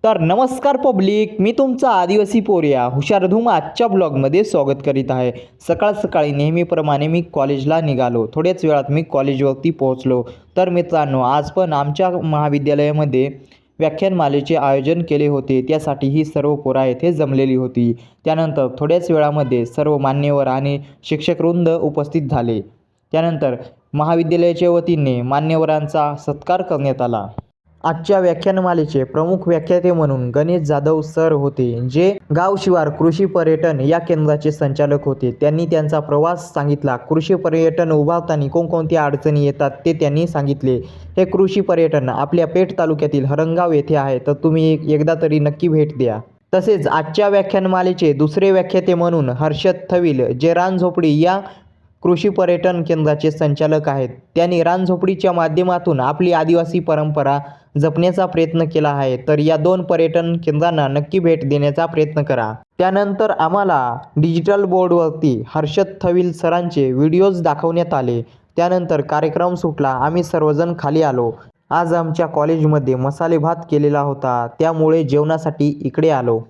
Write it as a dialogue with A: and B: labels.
A: तर नमस्कार पब्लिक, मी तुमचा आदिवासी पोरिया हुशारधूम आजच्या ब्लॉगमध्ये स्वागत करीत आहे। सकाळ सकाळी नेहमीप्रमाणे मी कॉलेजला निघालो। थोड्याच वेळात मी कॉलेजवरती पोहोचलो। तर मित्रांनो, आज पण आमच्या महाविद्यालयामध्ये व्याख्यानमालेचे आयोजन केले होते। त्यासाठी ही सर्व पोरं येथे जमलेली होती। त्यानंतर थोड्याच वेळामध्ये सर्व मान्यवर आणि शिक्षकवृंद उपस्थित झाले। त्यानंतर महाविद्यालयाच्या वतीने मान्यवरांचा सत्कार करण्यात आला। आजच्या व्याख्यानमालेचे प्रमुख व्याख्याते म्हणून गणेश जाधव सर होते, जे गाव शिवार कृषी पर्यटन या केंद्राचे संचालक होते। त्यांनी त्यांचा प्रवास सांगितला। कृषी पर्यटन उभारताना कोणकोणत्या अडचणी येतात ते त्यांनी सांगितले। हे कृषी पर्यटन आपल्या पेठ तालुक्यातील हरणगाव येथे आहे, तर तुम्ही एकदा तरी नक्की भेट द्या। तसेच आजच्या व्याख्यानमालेचे दुसरे व्याख्याते म्हणून हर्षद थविल, जे रानझोपडी या कृषी पर्यटन केंद्राचे संचालक आहेत। त्यांनी रानझोपडीच्या माध्यमातून आपली आदिवासी परंपरा जपण्याचा प्रयत्न केला आहे। तर या दोन पर्यटन केंद्रांना नक्की भेट देण्याचा प्रयत्न करा। त्यानंतर आम्हाला डिजिटल बोर्डवरती हर्षद थविल सरांचे व्हिडिओज दाखवण्यात आले। त्यानंतर कार्यक्रम सुटला, आम्ही सर्वजण खाली आलो। आज आमच्या कॉलेजमध्ये मसाले भात केलेला होता, त्यामुळे जेवणासाठी इकडे आलो।